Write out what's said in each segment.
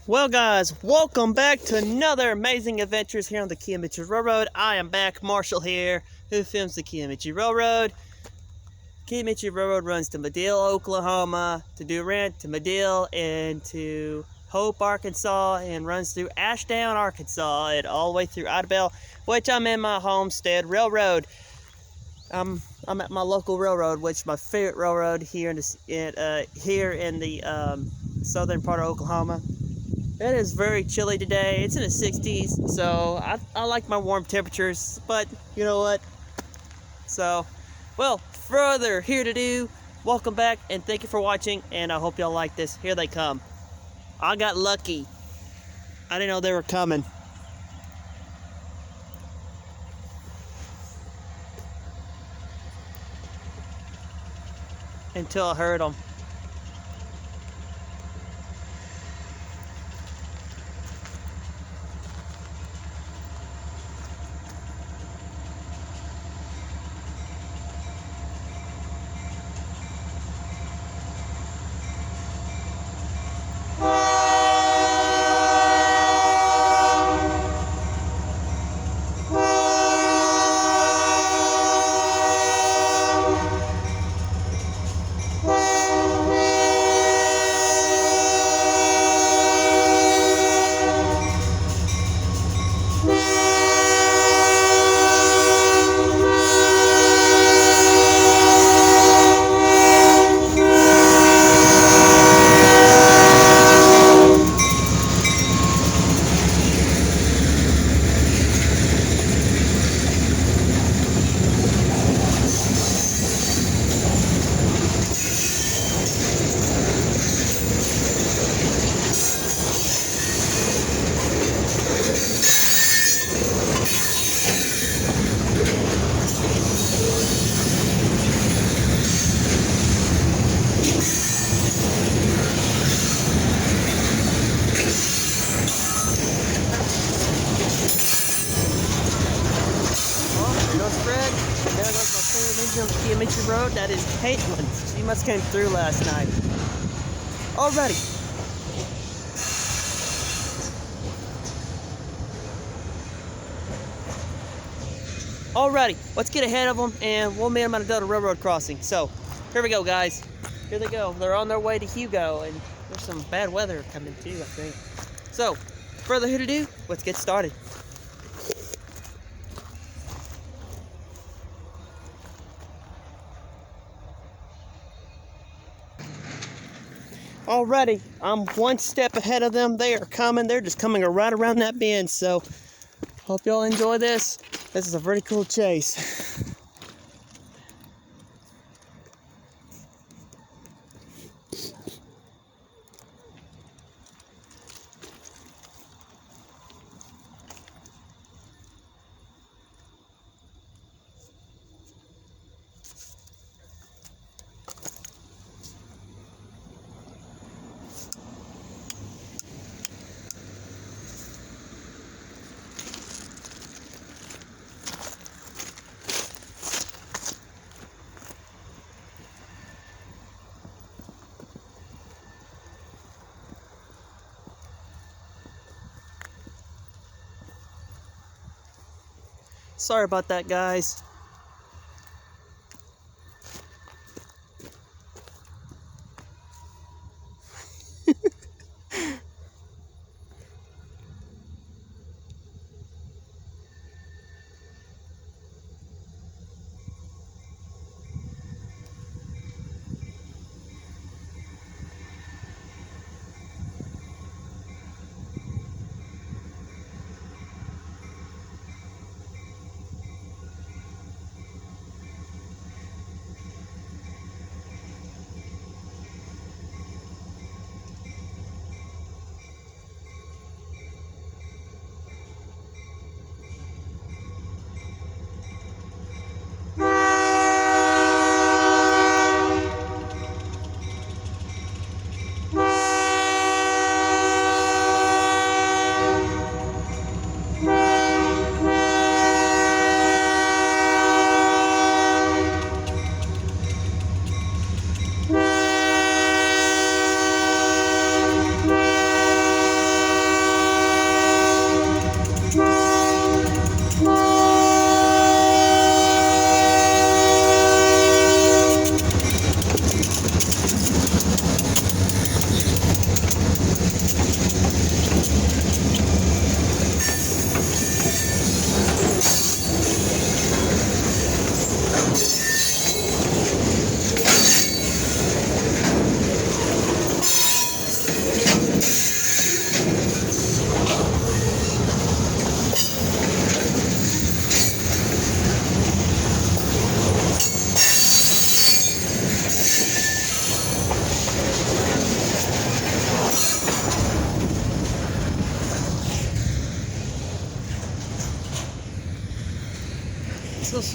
Well guys, welcome back to another amazing adventures here on the Kiamichi Railroad. I am back, Marshall here, who films the Kiamichi Railroad. Kiamichi Railroad runs to Madill, Oklahoma, to Durant, to Madill, and to Hope, Arkansas, and runs through Ashdown, Arkansas, and all the way through Idabel, which I'm in my homestead railroad. I'm at my local railroad, which is my favorite railroad here in the southern part of Oklahoma. It is very chilly today. It's in the 60s, so I like my warm temperatures, but you know what? So, well, further here to do, welcome back and thank you for watching, and I hope y'all like this. Here they come. I got lucky. I didn't know they were coming. Until I heard them. There goes my favorite engine on the Kiamichi Road. That is Caitlin. She must came through last night. Alrighty. Alrighty, let's get ahead of them and we'll meet them at another railroad crossing. So, here we go, guys. Here they go. They're on their way to Hugo, and there's some bad weather coming too, I think. So, further ado, let's get started. Alrighty, I'm one step ahead of them. They are coming. They're just coming right around that bend. So, hope y'all enjoy this. This is a pretty cool chase. Sorry about that, guys.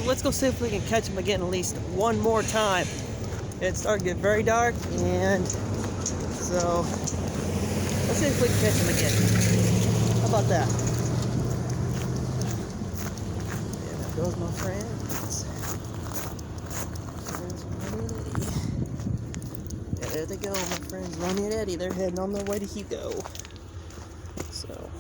let's go see if we can catch them again at least one more time. It's starting to get very dark, and so let's see if we can catch them again. How about that? Yeah, there goes my friends. Yeah, there they go, my friends Ronnie and Eddie. They're heading on their way to Hugo. So.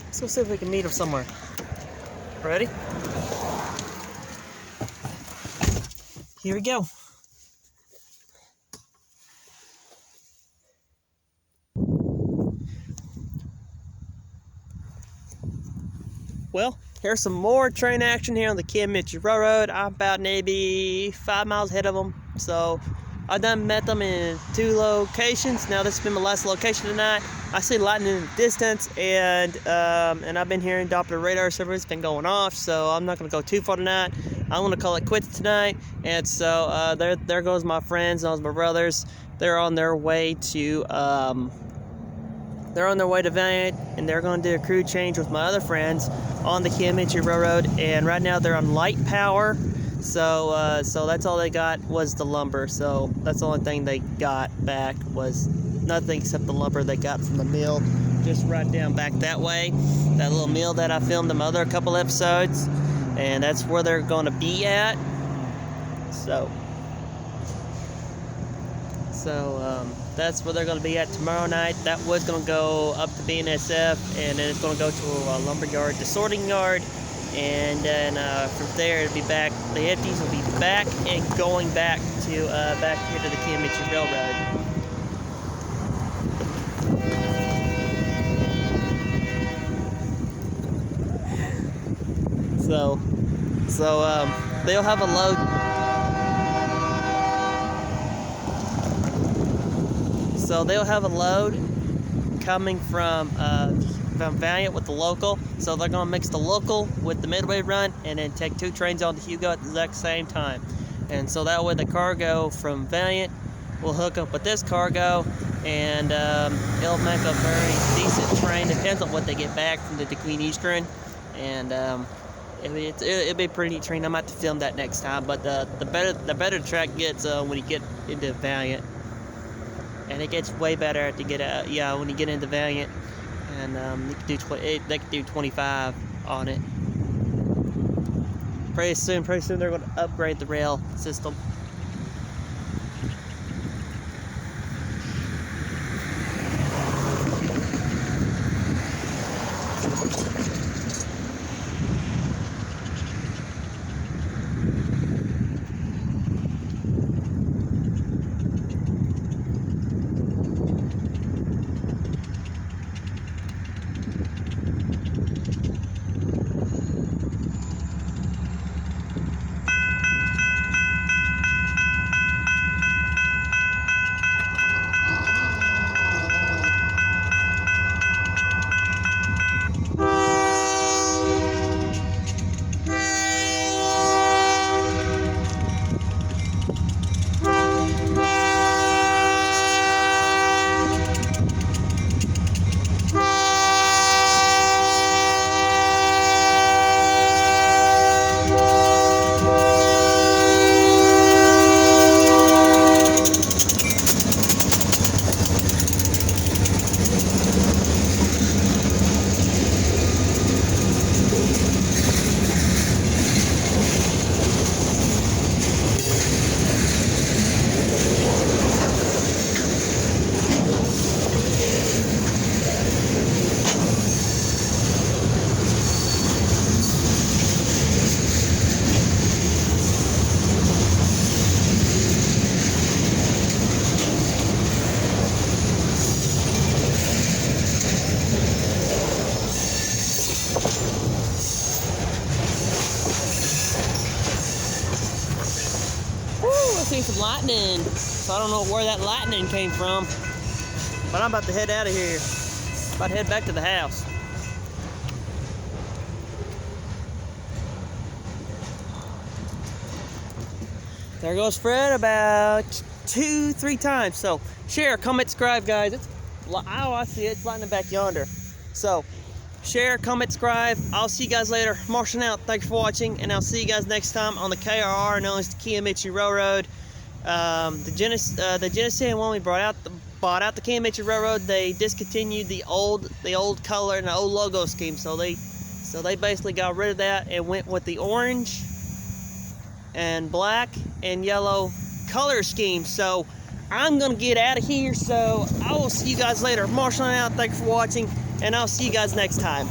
Let's go see if we can meet them somewhere. Ready? Here we go. Well, here's some more train action here on the Kiamichi Railroad. I'm about maybe 5 miles ahead of them. So I done met them in 2 locations. Now this has been my last location tonight. I see lightning in the distance, and I've been hearing Doppler radar service been going off, so I'm not gonna go too far tonight. I'm gonna call it quits tonight. And so there goes my friends, those my brothers. They're on their way to Valiant, and they're gonna do a crew change with my other friends on the Kiamichi Railroad. And right now they're on light power. So that's all they got was the lumber. So that's the only thing they got back was nothing except the lumber they got from the mill, just right down back that way. That little mill that I filmed them other couple episodes, and that's where they're going to be at. So that's where they're going to be at tomorrow night. That was going to go up to BNSF, and then it's going to go to a lumber yard, the sorting yard. And then from there it'll be back. The empties will be back and going back to back here to the Kiamichi Railroad. So they'll have a load. So they'll have a load coming from Valiant with the local. So they're gonna mix the local with the midway run, and then take 2 trains on to Hugo at the exact same time. And so that way the cargo from Valiant will hook up with this cargo, and it'll make a very decent train. Depends on what they get back from the Queen Eastern, and it'll be a pretty neat train. I might have to film that next time. But the better the track gets when you get into Valiant, and it gets way better after you get when you get into Valiant, and they can do 25 on it. Pretty soon they're going to upgrade the rail system. Seen some lightning, so I don't know where that lightning came from, but I'm about to head out of here. About to head back to the house. There goes Fred, about 2, 3 times. So share, comment, subscribe, guys. Oh, I see it. It's lighting back yonder. So share, comment, subscribe. I'll see you guys later. Marshall out. Thanks for watching, and I'll see you guys next time on the KRR, known as the Kiamichi Railroad. The Genesee one we bought out the Kiamichi Railroad. They discontinued the old color and the old logo scheme, so they basically got rid of that and went with the orange and black and yellow color scheme. So I'm gonna get out of here, so I will see you guys later. Marshall out. Thanks for watching, and I'll see you guys next time.